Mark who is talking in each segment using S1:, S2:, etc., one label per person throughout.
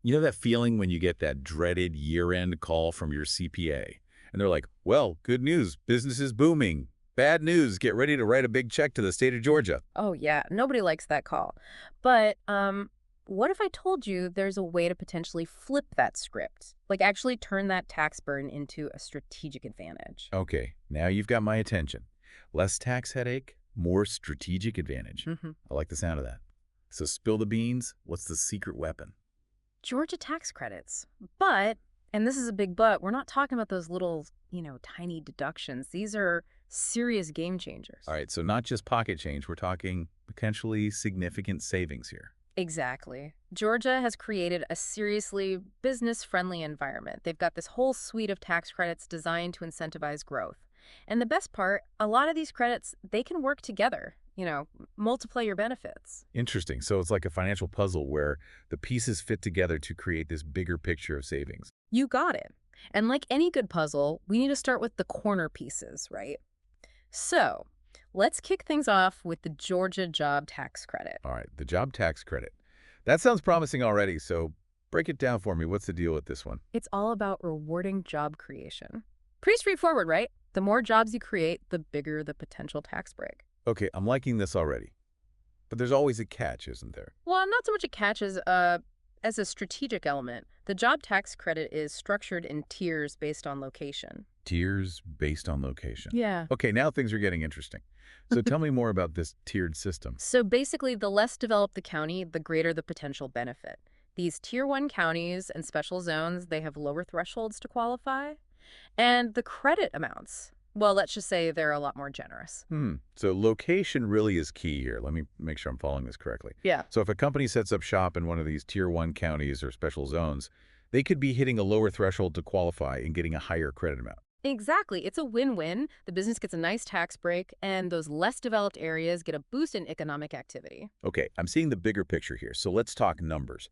S1: You know that feeling when you get that dreaded year-end call from your CPA, and they're like, well, good news, business is booming. Bad news, get ready to write a big check to the state of Georgia.
S2: Oh, yeah, nobody likes that call. But what if I told you there's a way to potentially flip that script? Like actually turn that tax burden into a strategic advantage.
S1: Okay, now you've got my attention. Less tax headache, more strategic advantage.
S2: hmm
S1: I like the sound of that. So spill the beans, what's the secret weapon?
S2: Georgia tax credits. But, and this is a big but, we're not talking about those little, tiny deductions. These are serious game
S1: All
S2: changers.
S1: right, so not just pocket change, we're talking potentially significant savings here.
S2: Exactly. Georgia has created a seriously business-friendly environment. They've got this whole suite of tax credits designed to incentivize growth. And the best part, a lot of these credits, they can work together, multiply your benefits.
S1: Interesting. So it's like a financial puzzle where the pieces fit together to create this bigger picture of savings.
S2: You got it. And like any good puzzle, we need to start with the corner pieces, right? So, let's kick things off with the Georgia Job Tax Credit.
S1: All right, the job tax credit. That sounds promising already, so break it down for me. What's the deal with this one?
S2: It's all about rewarding job creation. Pretty straightforward, right? The more jobs you create, the bigger the potential tax break.
S1: Okay, I'm liking this already. But there's always a catch, isn't there?
S2: Well, not so much a catch as a strategic element. The job tax credit is structured in tiers based on location.
S1: Tiers based on location.
S2: Yeah.
S1: Okay, now things are getting interesting. So tell me more about this tiered system.
S2: So basically, the less developed the county, the greater the potential benefit. These Tier 1 counties and special zones, they have lower thresholds to qualify. And the credit amounts, well, let's just say they're a lot more generous.
S1: So location really is key here. Let me make sure I'm following this correctly.
S2: Yeah.
S1: So if a company sets up shop in one of these Tier 1 counties or special zones, they could be hitting a lower threshold to qualify and getting a higher credit amount.
S2: Exactly. It's a win-win. The business gets a nice tax break, and those less developed areas get a boost in economic activity.
S1: Okay, I'm seeing the bigger picture here. So let's talk numbers.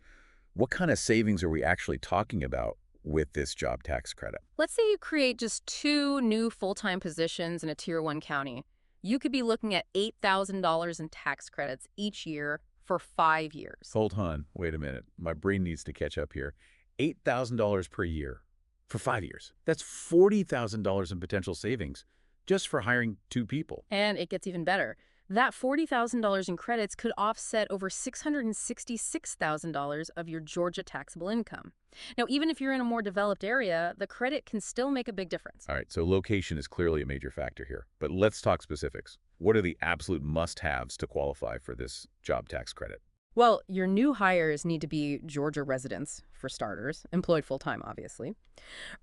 S1: What kind of savings are we actually talking about with this job tax credit?
S2: Let's say you create just 2 new full-time positions in a Tier 1 county. You could be looking at $8,000 in tax credits each year for 5 years.
S1: Hold on, wait a minute. My brain needs to catch up here. $8,000 per year for 5 years. That's $40,000 in potential savings just for hiring 2 people.
S2: And it gets even better. That $40,000 in credits could offset over $666,000 of your Georgia taxable income. Now, even if you're in a more developed area, the credit can still make a big difference.
S1: All right, so location is clearly a major factor here. But let's talk specifics. What are the absolute must-haves to qualify for this job tax credit?
S2: Well, your new hires need to be Georgia residents, for starters, employed full-time, obviously,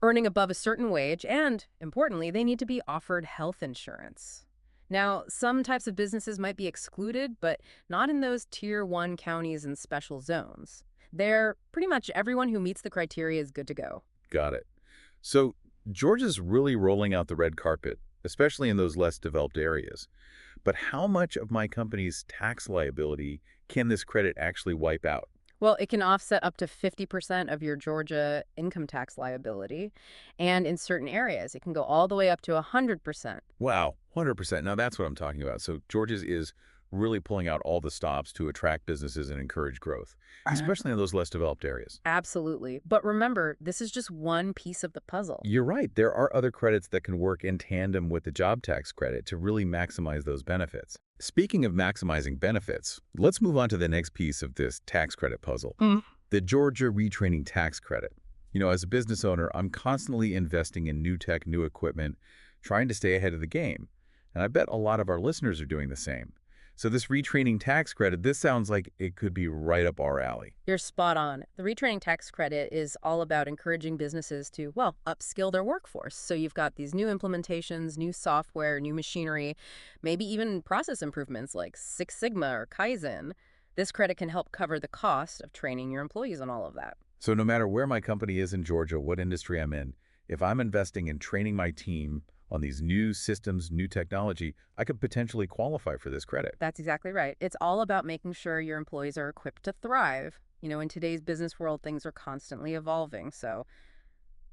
S2: earning above a certain wage, and, importantly, they need to be offered health insurance. Now, some types of businesses might be excluded, but not in those Tier 1 counties and special zones. There, pretty much everyone who meets the criteria is good to go.
S1: Got it. So Georgia's really rolling out the red carpet, especially in those less developed areas. But how much of my company's tax liability can this credit actually wipe out?
S2: Well, it can offset up to 50% of your Georgia income tax liability, and in certain areas, it can go all the way up to 100%.
S1: Wow, 100%. Now that's what I'm talking about. So Georgia's is really pulling out all the stops to attract businesses and encourage growth, especially in those less developed areas.
S2: Absolutely. But remember, this is just one piece of the puzzle.
S1: You're right. There are other credits that can work in tandem with the job tax credit to really maximize those benefits. Speaking of maximizing benefits, let's move on to the next piece of this tax credit puzzle, the Georgia Retraining Tax Credit. You know, as a business owner, I'm constantly investing in new tech, new equipment, trying to stay ahead of the game. And I bet a lot of our listeners are doing the same. So this retraining tax credit, this sounds like it could be right up our alley.
S2: You're spot on. The retraining tax credit is all about encouraging businesses to, well, upskill their workforce. So you've got these new implementations, new software, new machinery, maybe even process improvements like Six Sigma or Kaizen. This credit can help cover the cost of training your employees on all of that.
S1: So no matter where my company is in Georgia, what industry I'm in, if I'm investing in training my team on these new systems, new technology, I could potentially qualify for this credit.
S2: That's exactly right. It's all about making sure your employees are equipped to thrive. In today's business world, things are constantly evolving, so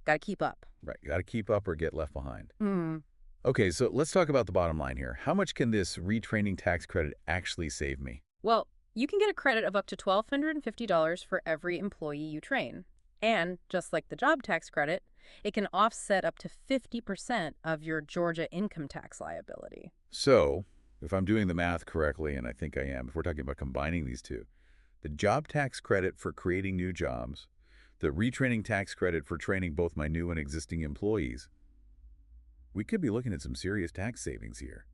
S2: got to keep up.
S1: Right, you got to keep up or get left behind.
S2: Hmm.
S1: Okay, so let's talk about the bottom line here. How much can this retraining tax credit actually save me?
S2: Well, You can get a credit of up to $1,250 for every employee you train. And just like the job tax credit, it can offset up to 50% of your Georgia income tax liability.
S1: So, if I'm doing the math correctly, and I think I am, if we're talking about combining these two, the job tax credit for creating new jobs, the retraining tax credit for training both my new and existing employees, we could be looking at some serious tax savings here,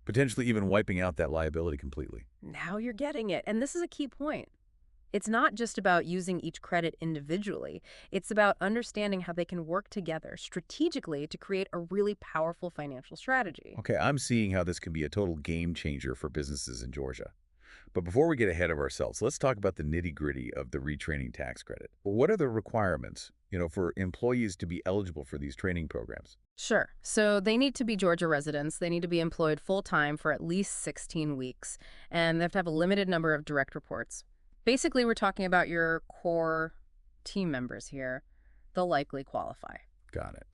S1: potentially even wiping out that liability completely.
S2: Now you're getting it. And this is a key point. It's not just about using each credit individually. It's about understanding how they can work together strategically to create a really powerful financial strategy.
S1: Okay, I'm seeing how this can be a total game changer for businesses in Georgia. But before we get ahead of ourselves, let's talk about the nitty-gritty of the retraining tax credit. What are the requirements, for employees to be eligible for these training programs?
S2: Sure. So they need to be Georgia residents. They need to be employed full-time for at least 16 weeks, and they have to have a limited number of direct reports. Basically, we're talking about your core team members here. They'll likely qualify.
S1: Got it.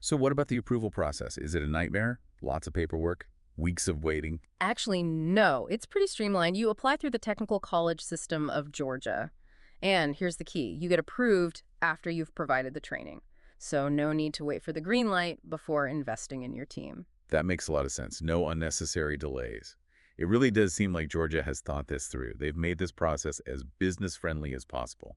S1: So what about the approval process? Is it a nightmare? Lots of paperwork? Weeks of waiting?
S2: Actually, no. It's pretty streamlined. You apply through the technical college system of Georgia. And here's the key. You get approved after you've provided the training. So no need to wait for the green light before investing in your team.
S1: That makes a lot of sense. No unnecessary delays. It really does seem like Georgia has thought this through. They've made this process as business-friendly as possible.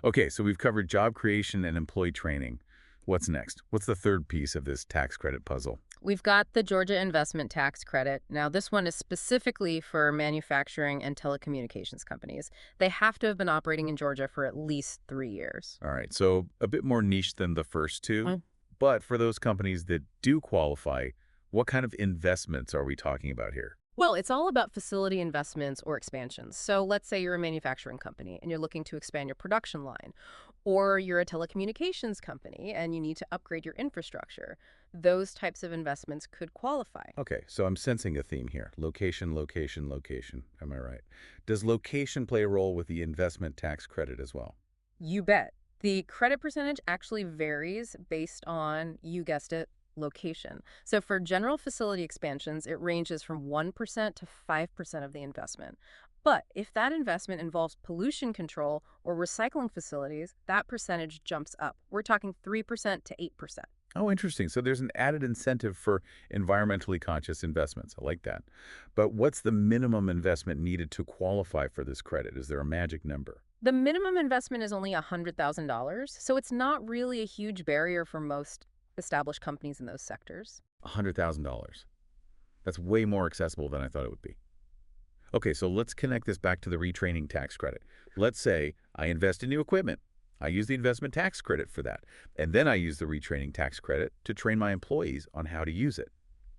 S1: Okay, so we've covered job creation and employee training. What's next? What's the third piece of this tax credit puzzle?
S2: We've got the Georgia Investment Tax Credit. Now, this one is specifically for manufacturing and telecommunications companies. They have to have been operating in Georgia for at least 3 years.
S1: All right, so a bit more niche than the first two. But for those companies that do qualify, what kind of investments are we talking about here?
S2: Well, it's all about facility investments or expansions. So let's say you're a manufacturing company and you're looking to expand your production line, or you're a telecommunications company and you need to upgrade your infrastructure. Those types of investments could qualify.
S1: Okay, so I'm sensing a theme here. Location, location, location. Am I right? Does location play a role with the investment tax credit as well?
S2: You bet. The credit percentage actually varies based on, you guessed it, location. So for general facility expansions, it ranges from 1% to 5% of the investment. But if that investment involves pollution control or recycling facilities, that percentage jumps up. We're talking 3% to 8%.
S1: Oh, interesting. So there's an added incentive for environmentally conscious investments. I like that. But what's the minimum investment needed to qualify for this credit? Is there a magic number?
S2: The minimum investment is only $100,000, so it's not really a huge barrier for most established companies in those sectors.
S1: $100,000. That's way more accessible than I thought it would be. Okay, so let's connect this back to the retraining tax credit. Let's say I invest in new equipment. I use the investment tax credit for that. And then I use the retraining tax credit to train my employees on how to use it.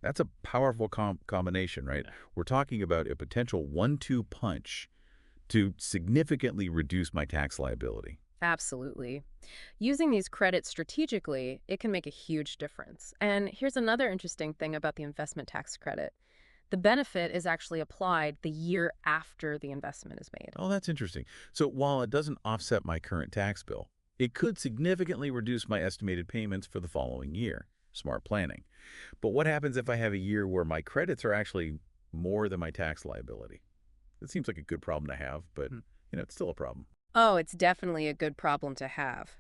S1: That's a powerful combination, right?
S3: Yeah.
S1: We're talking about a potential 1-2 punch to significantly reduce my tax liability.
S2: Absolutely. Using these credits strategically, it can make a huge difference. And here's another interesting thing about the investment tax credit. The benefit is actually applied the year after the investment is made.
S1: Oh, that's interesting. So while it doesn't offset my current tax bill, it could significantly reduce my estimated payments for the following year. Smart planning. But what happens if I have a year where my credits are actually more than my tax liability? It seems like a good problem to have, but it's still a problem.
S2: Oh, it's definitely a good problem to have.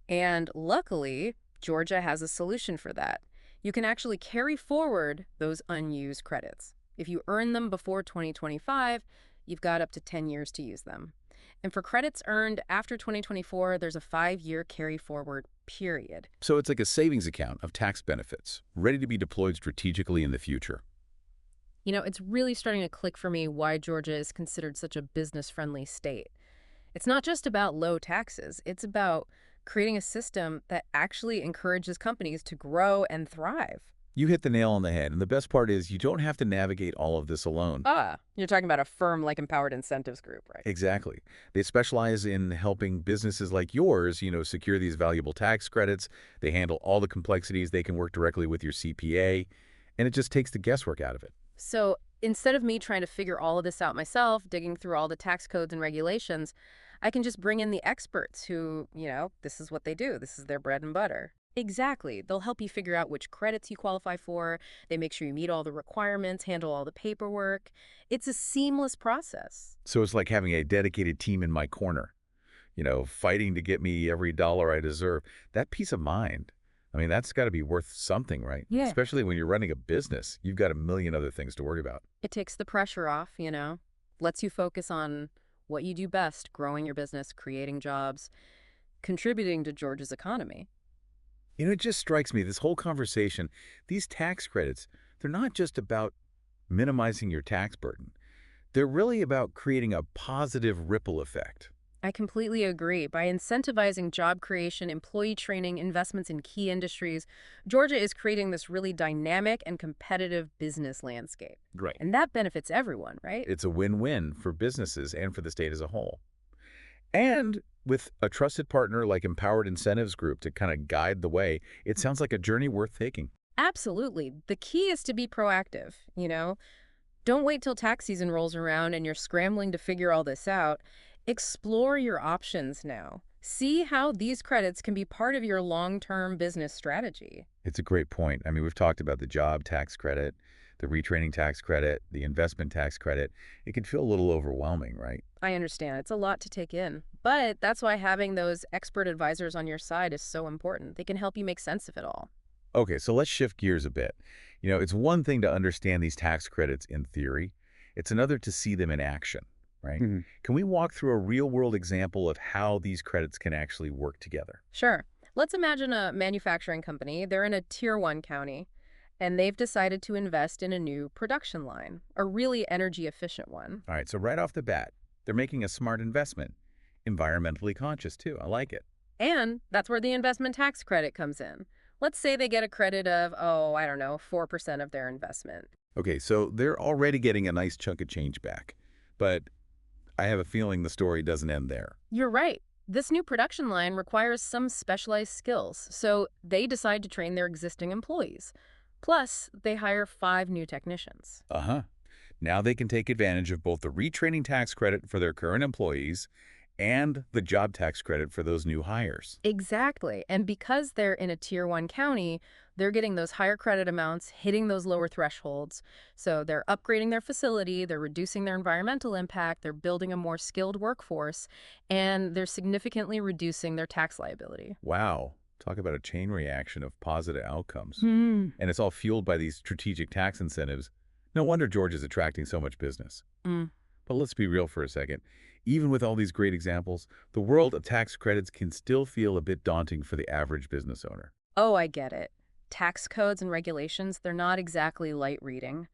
S2: And luckily, Georgia has a solution for that. You can actually carry forward those unused credits. If you earn them before 2025, you've got up to 10 years to use them. And for credits earned after 2024, there's a 5-year carry forward period.
S1: So it's like a savings account of tax benefits, ready to be deployed strategically in the future.
S2: You know, it's really starting to click for me why Georgia is considered such a business-friendly state. It's not just about low taxes. It's about creating a system that actually encourages companies to grow and thrive.
S1: You hit the nail on the head, and the best part is you don't have to navigate all of this alone.
S2: You're talking about a firm like MPowered Incentives Group, right?
S1: Exactly. They specialize in helping businesses like yours, secure these valuable tax credits. They handle all the complexities. They can work directly with your CPA, and it just takes the guesswork out of it.
S2: So instead of me trying to figure all of this out myself, digging through all the tax codes and regulations, I can just bring in the experts who, this is what they do. This is their bread and butter. Exactly. They'll help you figure out which credits you qualify for. They make sure you meet all the requirements, handle all the paperwork. It's a seamless process.
S1: So it's like having a dedicated team in my corner, fighting to get me every dollar I deserve. That peace of mind, I mean, that's got to be worth something, right?
S2: Yeah.
S1: Especially when you're running a business. You've got a million other things to worry about.
S2: It takes the pressure off, lets you focus on what you do best, growing your business, creating jobs, contributing to Georgia's economy.
S1: It just strikes me, this whole conversation, these tax credits, they're not just about minimizing your tax burden. They're really about creating a positive ripple effect.
S2: I completely agree. By incentivizing job creation, employee training, investments in key industries, Georgia is creating this really dynamic and competitive business landscape.
S1: Right.
S2: And that benefits everyone, right?
S1: It's a win-win for businesses and for the state as a whole. And with a trusted partner like Empowered Incentives Group to kind of guide the way, it sounds like a journey worth taking.
S2: Absolutely. The key is to be proactive. Don't wait till tax season rolls around and you're scrambling to figure all this out. Explore your options now. See how these credits can be part of your long-term business strategy.
S1: It's a great point. I mean, we've talked about the job tax credit, the retraining tax credit, the investment tax credit. It can feel a little overwhelming, right?
S2: I understand. It's a lot to take in. But that's why having those expert advisors on your side is so important. They can help you make sense of it all.
S1: Okay, so let's shift gears a bit. It's one thing to understand these tax credits in theory. It's another to see them in action, right?
S3: Mhm.
S1: Can we walk through a real-world example of how these credits can actually work together?
S2: Sure. Let's imagine a manufacturing company. They're in a Tier 1 county, and they've decided to invest in a new production line, a really energy-efficient one.
S1: All right, so right off the bat, they're making a smart investment. Environmentally conscious, too. I like it.
S2: And that's where the investment tax credit comes in. Let's say they get a credit of, I don't know, 4% of their investment.
S1: Okay, so they're already getting a nice chunk of change back. But I have a feeling the story doesn't end there.
S2: You're right. This new production line requires some specialized skills, so they decide to train their existing employees. Plus, they hire 5 new technicians.
S1: Uh-huh. Now they can take advantage of both the retraining tax credit for their current employees and the job tax credit for those new hires.
S2: Exactly. And because they're in a Tier 1 county, they're getting those higher credit amounts, hitting those lower thresholds. So they're upgrading their facility, they're reducing their environmental impact, they're building a more skilled workforce, and they're significantly reducing their tax liability.
S1: Wow. Talk about a chain reaction of positive outcomes.
S2: Hmm.
S1: And it's all fueled by these strategic tax incentives. No wonder Georgia's attracting so much business.
S2: Mm.
S1: But let's be real for a second. Even with all these great examples, the world of tax credits can still feel a bit daunting for the average business owner.
S2: Oh, I get it. Tax codes and regulations, they're not exactly light reading.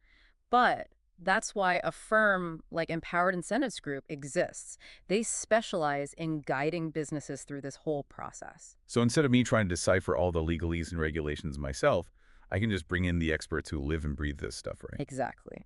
S2: But that's why a firm like Empowered Incentives Group exists. They specialize in guiding businesses through this whole process.
S1: So instead of me trying to decipher all the legalese and regulations myself, I can just bring in the experts who live and breathe this stuff, right?
S2: Exactly.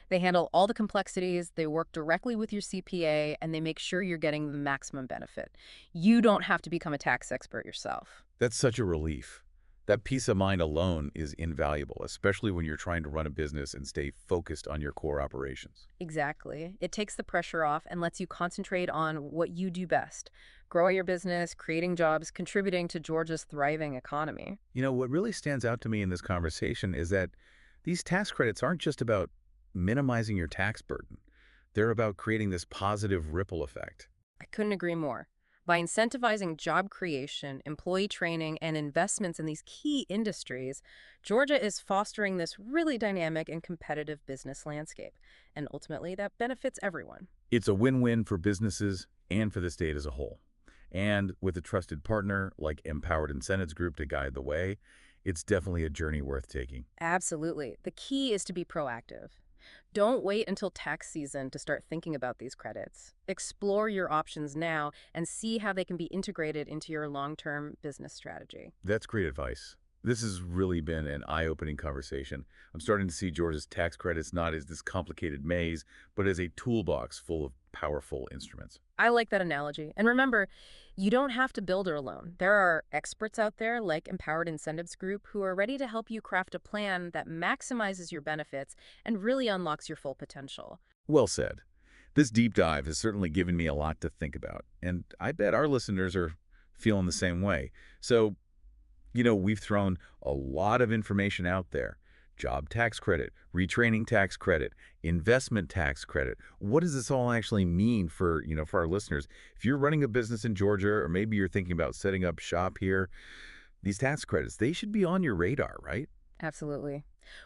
S2: They handle all the complexities, they work directly with your CPA, and they make sure you're getting the maximum benefit. You don't have to become a tax expert yourself.
S1: That's such a relief. That peace of mind alone is invaluable, especially when you're trying to run a business and stay focused on your core operations.
S2: Exactly. It takes the pressure off and lets you concentrate on what you do best, growing your business, creating jobs, contributing to Georgia's thriving economy.
S1: What really stands out to me in this conversation is that these tax credits aren't just about minimizing your tax burden. They're about creating this positive ripple effect.
S2: I couldn't agree more. By incentivizing job creation, employee training, and investments in these key industries, Georgia is fostering this really dynamic and competitive business landscape. And ultimately, that benefits everyone.
S1: It's a win-win for businesses and for the state as a whole. And with a trusted partner like Empowered Incentives Group to guide the way, it's definitely a journey worth taking.
S2: Absolutely. The key is to be proactive. Don't wait until tax season to start thinking about these credits. Explore your options now and see how they can be integrated into your long-term business strategy.
S1: That's great advice. This has really been an eye-opening conversation. I'm starting to see Georgia's tax credits not as this complicated maze, but as a toolbox full of powerful instruments.
S2: I like that analogy. And remember, you don't have to build it alone. There are experts out there like Empowered Incentives Group who are ready to help you craft a plan that maximizes your benefits and really unlocks your full potential.
S1: Well said. This deep dive has certainly given me a lot to think about, and I bet our listeners are feeling the same way. So, We've thrown a lot of information out there. Job tax credit, retraining tax credit, investment tax credit. What does this all actually mean for our listeners? If you're running a business in Georgia, or maybe you're thinking about setting up shop here, these tax credits, they should be on your radar, right?
S2: Absolutely.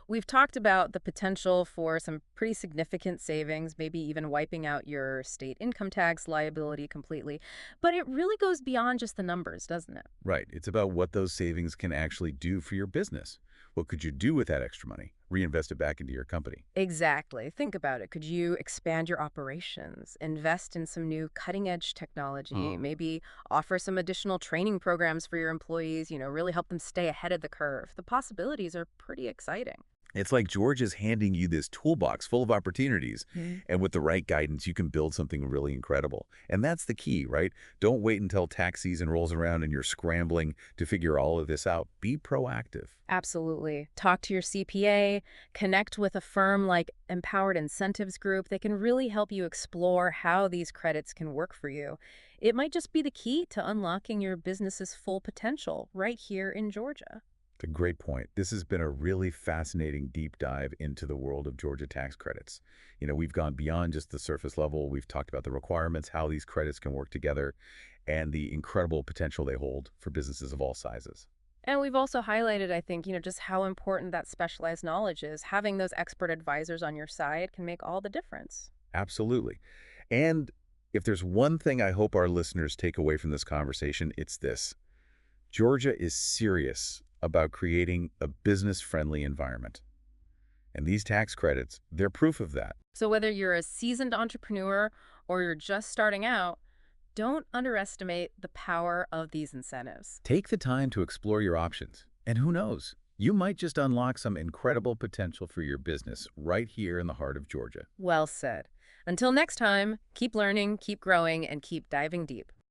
S2: We've talked about the potential for some pretty significant savings, maybe even wiping out your state income tax liability completely. But it really goes beyond just the numbers, doesn't it?
S1: Right. It's about what those savings can actually do for your business. What could you do with that extra money? Reinvest it back into your company.
S2: Exactly. Think about it. Could you expand your operations, invest in some new cutting edge technology, maybe offer some additional training programs for your employees, really help them stay ahead of the curve? The possibilities are pretty exciting.
S1: It's like George is handing you this toolbox full of opportunities,
S2: Mhm.
S1: and with the right guidance, you can build something really incredible. And that's the key, right? Don't wait until tax season rolls around and you're scrambling to figure all of this out. Be proactive.
S2: Absolutely. Talk to your CPA, connect with a firm like MPowered Incentives Group. They can really help you explore how these credits can work for you. It might just be the key to unlocking your business's full potential right here in Georgia.
S1: It's a great point. This has been a really fascinating deep dive into the world of Georgia tax credits. We've gone beyond just the surface level. We've talked about the requirements, how these credits can work together, and the incredible potential they hold for businesses of all sizes.
S2: And we've also highlighted, I think, just how important that specialized knowledge is. Having those expert advisors on your side can make all the difference.
S1: Absolutely. And if there's one thing I hope our listeners take away from this conversation, it's this. Georgia is serious about creating a business-friendly environment. And these tax credits, they're proof of that.
S2: So whether you're a seasoned entrepreneur or you're just starting out, don't underestimate the power of these incentives.
S1: Take the time to explore your options. And who knows, you might just unlock some incredible potential for your business right here in the heart of Georgia.
S2: Well said. Until next time, keep learning, keep growing, and keep diving deep.